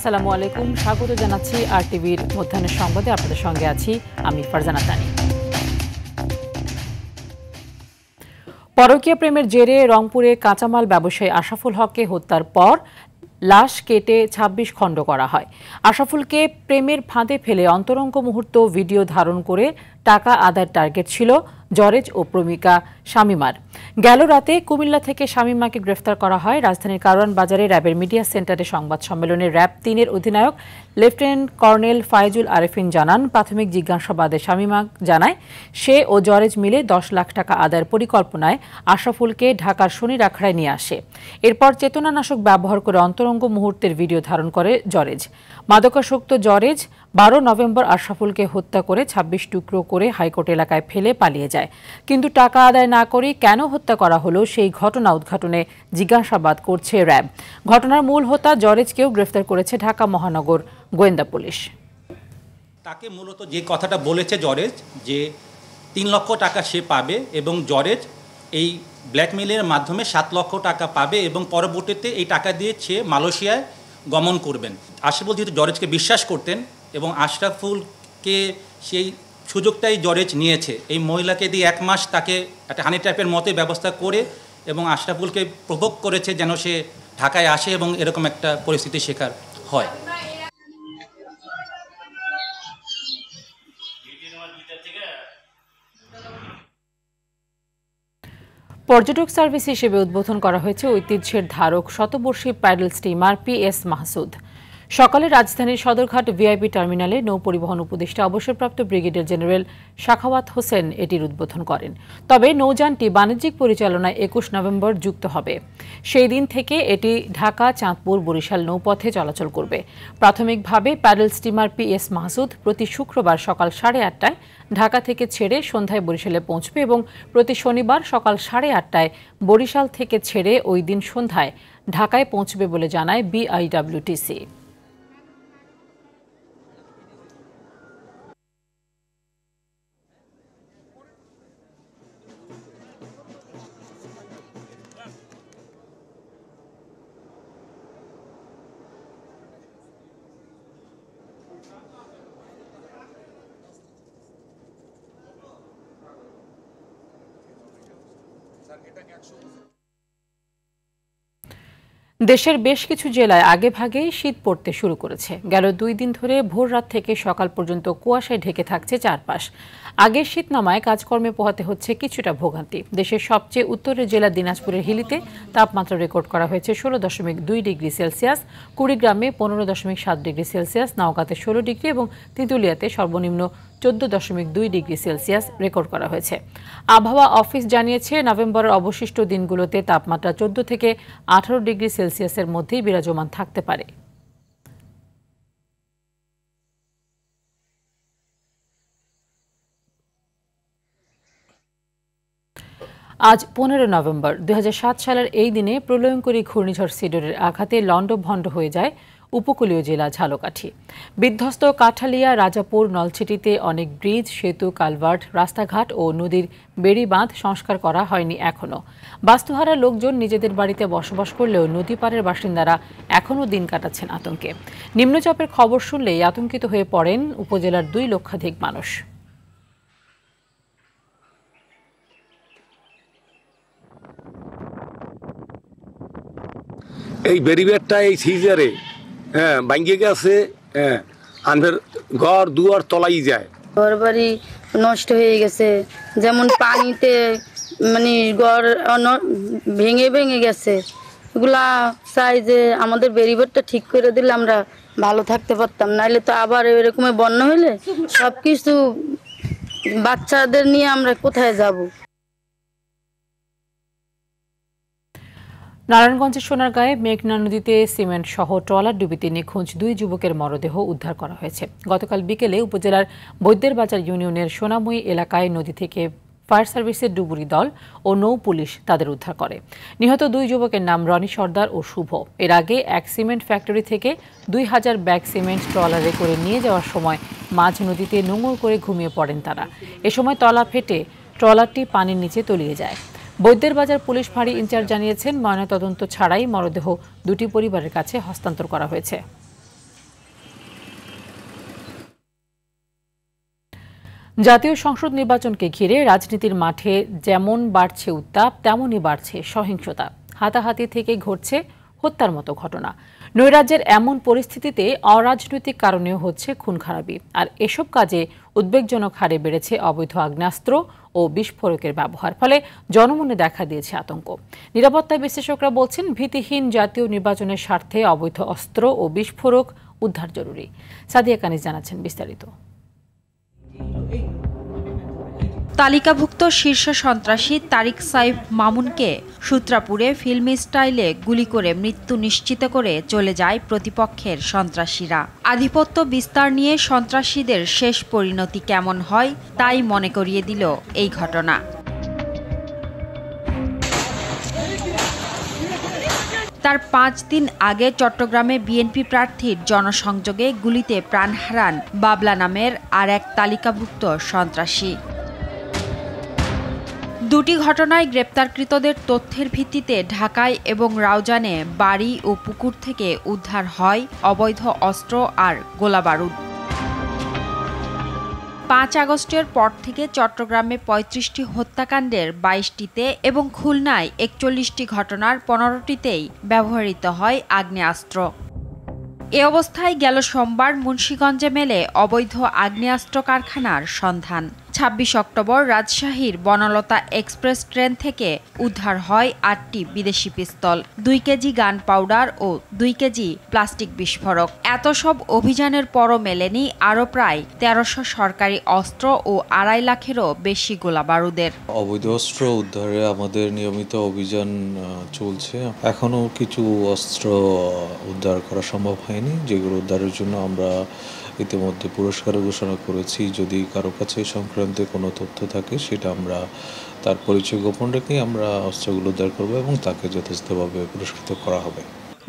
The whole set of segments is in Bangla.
আসসালামু আলাইকুম, স্বাগত জানাচ্ছি আরটিভির মধ্যাহ্নের সংবাদে। আপনাদের সঙ্গে আছি আমি ফারজানা তানি। পরকীয়া প্রেমের জেরে রংপুরে কাঁচামাল ব্যবসায়ী আশরাফুল হককে হত্যার পর লাশ কেটে ২৬ খণ্ড করা হয়। আশরাফুলকে প্রেমের ফাঁদে ফেলে অন্তরঙ্গ মুহূর্ত ভিডিও ধারণ করে টাকা আদায়ের টার্গেট ছিল জরেজ ও প্রেমিকা শামিমার। গেল রাতে কুমিল্লা থেকে শামিমাকে গ্রেফতার করা হয়। রাজধানীর কারওয়ান বাজারে র্যাবের মিডিয়া সেন্টারে সংবাদ সম্মেলনে র্যাব ৩-এর অধিনায়ক লেফটেন্যান্ট কর্নেল ফায়েজুল আরেফিন জানান, প্রাথমিক জিজ্ঞাসাবাদে শামিমা জানায় সে ও জরেজ মিলে ১০ লাখ টাকা আদায়ের পরিকল্পনায় আশরাফুলকে ঢাকার শনির আখড়ায় নিয়ে আসে। এরপর চেতনানাশক ব্যবহার করে অন্তরঙ্গ মুহূর্তের ভিডিও ধারণ করে জরেজ। মাদকাসক্ত জরেজ ১২ নভেম্বর আশরাফুলকে হত্যা করে ২৬ টুকরো করে হাইকোর্ট এলাকায় ফেলে পালিয়ে যায়। কিন্তু টাকা আদায় না করে কেন হত্যা করা হলো সেই ঘটনা উদ্ঘাটনে জিজ্ঞাসাবাদ করছে র্যাব। ঘটনার মূল হোতা জরেজকেও গ্রেফতার করেছে ঢাকা মহানগর গোয়েন্দা পুলিশ। তাকে মূলত যে কথাটা বলেছে জরেজ যে ৩ লক্ষ টাকা সে পাবে এবং জরেজ এই ব্ল্যাকমেইলের মাধ্যমে ৭ লক্ষ টাকা পাবে এবং পরবর্তীতে এই টাকা দিয়ে সে মালয়েশিয়ায় গমন করবেন। আশরাফুল যেহেতু জরেজকে বিশ্বাস করতেন এবং আশরাফুলকে সেই সুযোগটাই জরেজ নিয়েছে, এই মহিলাকে দিয়ে ১ মাস তাকে একটা হানি ট্র্যাপের মতো ব্যবস্থা করে এবং আশরাফুলকে প্রভোগ করেছে যেন সে ঢাকায় আসে এবং এরকম একটা পরিস্থিতির শিকার হয়। পর্যটক সার্ভিস হিসেবে উদ্বোধন করা হয়েছে ঐতিহ্যের ধারক শতবর্ষী প্যাডেল স্টিমার PS মাহসুদ। সকালে রাজধানীর সদরঘাট ভিআইপি টার্মিনালে নৌ পরিবহন উপদেষ্টা অবসরপ্রাপ্ত ব্রিগেডিয়ার জেনারেল সাখাওয়াত হোসেন এটির উদ্বোধন করেন। তবে নৌযানটি বাণিজ্যিক পরিচালনায় ২১ নভেম্বর যুক্ত হবে। সেই দিন থেকে এটি ঢাকা, চাঁদপুর, বরিশাল নৌপথে চলাচল করবে। প্রাথমিকভাবে প্যাডেল স্টিমার PS মাহসুদ প্রতি শুক্রবার সকাল ৮:৩০টায় ঢাকা থেকে ছেড়ে সন্ধ্যায় বরিশালে পৌঁছবে এবং প্রতি শনিবার সকাল ৮:৩০টায় বরিশাল থেকে ছেড়ে ওই দিন সন্ধ্যায় ঢাকায় পৌঁছবে বলে জানায় BIWTC। দেশের বেশ কিছু জেলায় আগেভাগেই শীত পড়তে শুরু করেছে। গেল ২ দিন ধরে ভোর রাত থেকে সকাল পর্যন্ত কুয়াশায় ঢেকে থাকছে চারপাশ। আগের শীত নামায় কাজকর্মে পোহাতে হচ্ছে কিছুটা ভোগান্তি। দেশের সবচেয়ে উত্তরের জেলা দিনাজপুরের হিলিতে তাপমাত্রা রেকর্ড করা হয়েছে ১৬.২ ডিগ্রি সেলসিয়াস, কুড়িগ্রামে ১৫.৭ ডিগ্রি সেলসিয়াস, নওগাঁতে ১৬ ডিগ্রি এবং তেঁতুলিয়াতে সর্বনিম্ন ১৪.২ ডিগ্রি সেলসিয়াস রেকর্ড করা হয়েছে। আবহাওয়া অফিস জানিয়েছে, নভেম্বরের অবশিষ্ট দিনগুলোতে তাপমাত্রা ১৪ থেকে ১৮ ডিগ্রি সেলসিয়াসের মধ্যেই বিরাজমান থাকতে পারে। আজ ১৫ নভেম্বর ২০০৭ সালের এই দিনে প্রলয়ঙ্করী ঘূর্ণিঝড় সিডরের আঘাতে লণ্ডভণ্ড হয়ে যায় উপকূলীয় জেলা ঝালকাঠি। বিধ্বস্ত কাঠালিয়া, রাজাপুর, নলছিটিতে অনেক ব্রিজ, সেতু, কালভার্ট, রাস্তাঘাট ও নদীর বেড়ি বাঁধ সংস্কার করা হয়নি এখনও। বাস্তুহারা লোকজন নিজেদের বাড়িতে বসবাস করলেও নদী পাড়ের বাসিন্দারা এখনও দিন কাটাচ্ছেন আতঙ্কে। নিম্নচাপের খবর শুনলেই আতঙ্কিত হয়ে পড়েন উপজেলার ২ লক্ষাধিক মানুষ। এই বেরিবেরটা এই সিজারে ভাঙ্গিয়ে গেছে, আমাদের ঘর দুয়ার তলাই যায়, ঘর বাড়ি নষ্ট হয়ে গেছে, যেমন পানিতে মানে ঘর ভেঙে ভেঙে গেছে। এগুলা চাই যে আমাদের বেরিবেরটা ঠিক করে দিলে আমরা ভালো থাকতে পারতাম, নাইলে তো আবার এরকম বন্যা হলে সবকিছু বাচ্চাদের নিয়ে আমরা কোথায় যাব। নারায়ণগঞ্জের সোনারগাঁয়ে মেঘনা নদীতে সিমেন্ট সহ ট্রলার ডুবিতে নিখোঁজ ২ যুবকের মরদেহ উদ্ধার করা হয়েছে। গতকাল বিকেলে উপজেলার বৈদ্যের বাজার ইউনিয়নের সোনাময়ী এলাকায় নদী থেকে ফায়ার সার্ভিসের ডুবুরি দল ও নৌ পুলিশ তাদের উদ্ধার করে। নিহত ২ যুবকের নাম রনি সর্দার ও শুভ। এর আগে এক সিমেন্ট ফ্যাক্টরি থেকে ২,০০০ ব্যাগ সিমেন্ট ট্রলারে করে নিয়ে যাওয়ার সময় মাঝ নদীতে নোঙর করে ঘুমিয়ে পড়েন তারা। এ সময় তলা ফেটে ট্রলারটি পানির নিচে তলিয়ে যায়। বৈদ্যের বাজার পুলিশ ফাঁড়ি ইনচার্জ জানিয়েছেন, ময়নাতদন্ত ছাড়াই মরদেহ দুটি পরিবারের কাছে হস্তান্তর করা হয়েছে। জাতীয় সংসদ নির্বাচনকে ঘিরে রাজনীতির মাঠে যেমন বাড়ছে উত্তাপ, তেমনই বাড়ছে সহিংসতা। হাতাহাতি থেকে ঘটছে হত্যার মতো ঘটনা। নৈরাজ্যের এমন পরিস্থিতিতে অরাজনৈতিক কারণেও হচ্ছে খুন-খারাবি। আর এসব কাজে উদ্বেগজনক হারে বেড়েছে অবৈধ আগ্নেয়াস্ত্র ও বিস্ফোরকের ব্যবহার। ফলে জনমনে দেখা দিয়েছে আতঙ্ক। নিরাপত্তা বিশ্লেষকরা বলছেন, ভীতিহীন জাতীয় নির্বাচনের স্বার্থে অবৈধ অস্ত্র ও বিস্ফোরক উদ্ধার জরুরি। সাদিয়া কানিজ জানাচ্ছেন বিস্তারিত। তালিকাভুক্ত শীর্ষ সন্ত্রাসী তারিক সাইফ মামুনকে সূত্রাপুরে ফিল্মি স্টাইলে গুলি করে মৃত্যু নিশ্চিত করে চলে যায় প্রতিপক্ষের সন্ত্রাসীরা। আধিপত্য বিস্তার নিয়ে সন্ত্রাসীদের শেষ পরিণতি কেমন হয় তাই মনে করিয়ে দিল এই ঘটনা। তার 5 দিন আগে চট্টগ্রামে বিএনপি প্রার্থীর জনসংযোগে গুলিতে প্রাণ হারান বাবলা নামের আর এক তালিকাভুক্ত সন্ত্রাসী। দুটি ঘটনায় গ্রেপ্তারকৃতদের তথ্যের ভিত্তিতে ঢাকায় এবং রাউজানে বাড়ি ও পুকুর থেকে উদ্ধার হয় অবৈধ অস্ত্র আর গোলাবারুদ। 5 আগস্টের পর থেকে চট্টগ্রামে 35টি হত্যাকাণ্ডের 22টিতে এবং খুলনায় 41টি ঘটনার 15টিতেই ব্যবহৃত হয় আগ্নেয়াস্ত্র। এ অবস্থায় গেল সোমবার মুন্সিগঞ্জে মেলে অবৈধ আগ্নেয়াস্ত্র কারখানার সন্ধান। 26 অক্টোবর রাজশাহীর বনলতা এক্সপ্রেস ট্রেন থেকে উদ্ধার হয় 8টি বিদেশি পিস্তল, 2 কেজি গান পাউডার ও 2 কেজি প্লাস্টিক বিস্ফোরক। এত সব অভিযানের পরও মেলেনি আরও প্রায় 1300 সরকারি অস্ত্র ও 2.5 লাখেরও বেশি গোলাবারুদের। অবৈধ অস্ত্র উদ্ধারে আমাদের নিয়মিত অভিযান চলছে। এখনও কিছু অস্ত্র উদ্ধার করা সম্ভব হয়নি, যেগুলো উদ্ধারের জন্য আমরা ইতিমধ্যে পুরস্কার ঘোষণা করেছি। যদি কারো কাছে সংক্রান্ত কোনো তথ্য থাকে সেটা আমরা তার পরিচয় গোপন রেখে আমরা অস্ত্রগুলো উদ্ধার করব এবং তাকে যথাযথভাবে পুরস্কৃত করা হবে।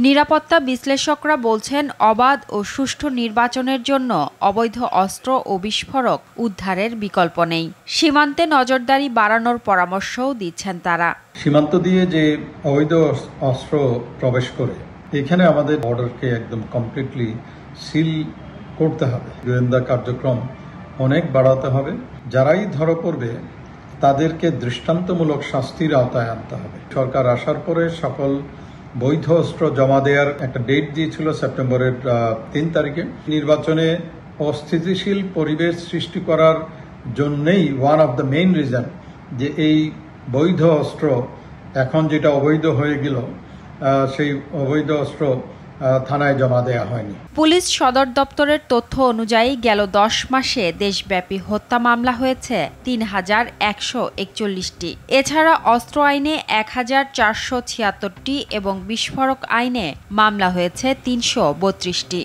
নিরাপত্তা বিশ্লেষকরা বলছেন, অবাধ ও সুষ্ঠু নির্বাচনের জন্য অবৈধ অস্ত্র ও বিস্ফোরক উদ্ধারের বিকল্প নেই। সীমান্তে নজরদারি বাড়ানোর পরামর্শও দিচ্ছেন তারা। সীমান্ত দিয়ে যে অবৈধ অস্ত্র প্রবেশ করে এখানে আমাদের বর্ডারকে একদম কমপ্লিটলি সিল করতে হবে। গোয়েন্দা কার্যক্রম অনেক বাড়াতে হবে। যারাই ধরা পড়বে তাদেরকে দৃষ্টান্তমূলক শাস্তির আওতায় আনতে হবে। সরকার আসার পরে সকল বৈধ অস্ত্র জমা দেওয়ার একটা ডেট দিয়েছিল সেপ্টেম্বরের 3 তারিখে। নির্বাচনে অস্থিতিশীল পরিবেশ সৃষ্টি করার জন্যেই one of the main reason যে এই বৈধ অস্ত্র এখন যেটা অবৈধ হয়ে গেল, সেই অবৈধ অস্ত্র থানায় জমা দেওয়া হয়নি। পুলিশ সদর দপ্তরের তথ্য অনুযায়ী গেল 10 মাসে দেশব্যাপী হত্যা মামলা হয়েছে 3141টি। এছাড়া অস্ত্র আইনে 1476টি এবং বিস্ফোরক আইনে মামলা হয়েছে 332টি।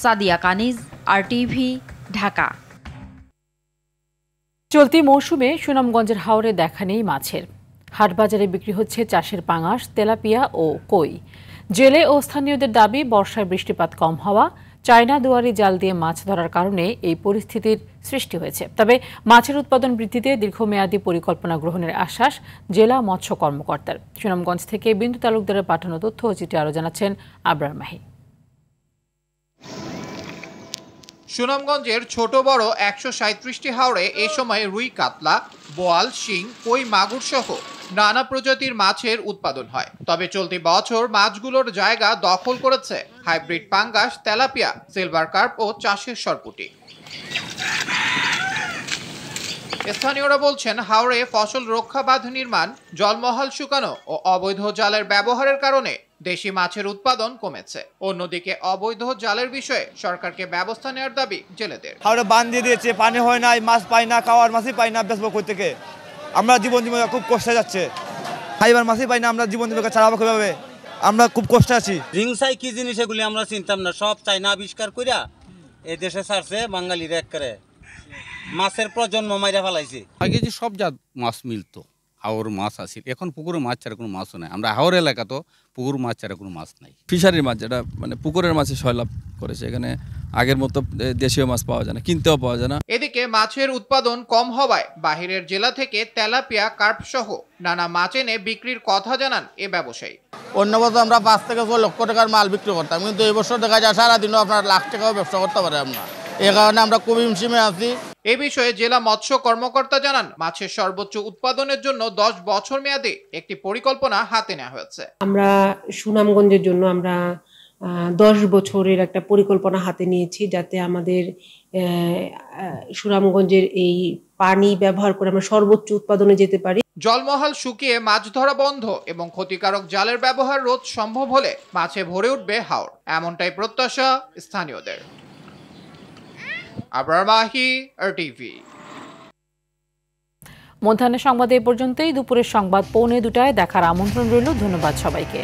সাদিয়া কানিজ, RTV, ঢাকা। চলতি মৌসুমে সুনামগঞ্জের হাওরে দেখা নেই মাছের। হাটবাজারে বিক্রি হচ্ছে চাষের পাঙাশ, তেলাপিয়া ও কই। জেলে ও স্থানীয়দের দাবি, বর্ষায় বৃষ্টিপাত কম হওয়া, চায়না দুয়ারি জাল দিয়ে মাছ ধরার কারণে এই পরিস্থিতির সৃষ্টি হয়েছে। তবে মাছের উৎপাদন বৃদ্ধিতে দীর্ঘমেয়াদী পরিকল্পনা গ্রহণের আশ্বাস জেলা মৎস্য কর্মকর্তার। সুনামগঞ্জ থেকে বিন্দু তালুকদারের পাঠানো তথ্য ও চিঠি আরও জানাচ্ছেন আবরার মাহি। সুনামগঞ্জের ছোট বড় 137টি হাওরে এ সময় রুই, কাতলা, বোয়াল, শিং, কই, মাগুর সহ নানা প্রজাতির মাছের উৎপাদন হয়। তবে চলতি বছর মাছগুলোর জায়গা দখল করেছে হাইব্রিড পাঙ্গাস, তেলাপিয়া, সিলভার কার্প ও চাষের সরপুঁটি। স্থানীয়রা বলছেন, হাওরে ফসল রক্ষা বাঁধ নির্মাণ, জলমহল শুকানো ও অবৈধ জালের ব্যবহারের কারণে দেশি মাছের উৎপাদন কমেছে। অন্যদিকে অবৈধ জালের বিষয়ে সরকারকে ব্যবস্থা নেওয়ার দাবি জেলেদের। হাওড়ে বাঁধ দিয়ে দিয়েছে, পানি হয় নাই, মাছ পাই না, খাওয়ার মাছই পাই না, বেচবো কই থেকে? আমরা জীবন খুব কষ্টে যাচ্ছে, খাইবার মাছই পাই না, আমরা জীবন জীবিকা চালাবো কিভাবে? আমরা খুব কষ্টে আছি। রিংসাই কি জিনিস এগুলি আমরা চিনতাম না, সব চাইনা আবিষ্কার কইরা এই দেশে ছাড়ছে বাঙালিরা একেবারে মাছের প্রজন্ম মাইরা ফেলাইছে। আগে যে সব জাত মাছ মিলতো, হাওর মাছ আসিল, এখন পুকুরে মাছ ছাড়া কোনো মাছও নাই। আমরা হাওর এলাকা তো পুকুর মাছ ছাড়া কোনো মাছ নাই। ফিশারির মাছ, যেটা মানে পুকুরের মাছে সয়লাভ করেছে, এখানে আগের মতো দেশীয় মাছ পাওয়া যায় না, কিনতেও পাওয়া যায় না। এদিকে মাছের উৎপাদন কম হওয়ায় বাহিরের জেলা থেকে তেলাপিয়া, কার্প সহ নানা মাছ এনে বিক্রির কথা জানান এ ব্যবসায়ী। অন্য বছর আমরা 5 থেকে 6 লক্ষ টাকার মাল বিক্রি করতাম, কিন্তু এই বছর দেখা যায় সারাদিনও আপনার লাখ টাকাও ব্যবসা করতে পারে আমরা। এই কারণে আমরা খুবই হিমশিমে আছি। এ বিষয়ে জেলা মৎস্য কর্মকর্তা জানান, মাছের সর্বোচ্চ উৎপাদনের জন্য 10 বছর মেয়াদে একটি পরিকল্পনা হাতে নেওয়া হয়েছে। আমরা সুনামগঞ্জের জন্য আমরা 10 বছরের একটা পরিকল্পনা হাতে নিয়েছি, যাতে আমাদের সুনামগঞ্জের এই পানি ব্যবহার করে আমরা সর্বোচ্চ উৎপাদনে যেতে পারি। জলমহল শুকিয়ে মাছ ধরা বন্ধ এবং ক্ষতিকারক জালের ব্যবহার রোধ সম্ভব হলে মাছে ভরে উঠবে হাওর, এমনটাই প্রত্যাশা স্থানীয়দের। আবরার মাহি, RTV। মধ্যাহ্নের সংবাদ এ পর্যন্তই। দুপুরের সংবাদ 1:45 দেখার আমন্ত্রণ রইল। ধন্যবাদ সবাইকে।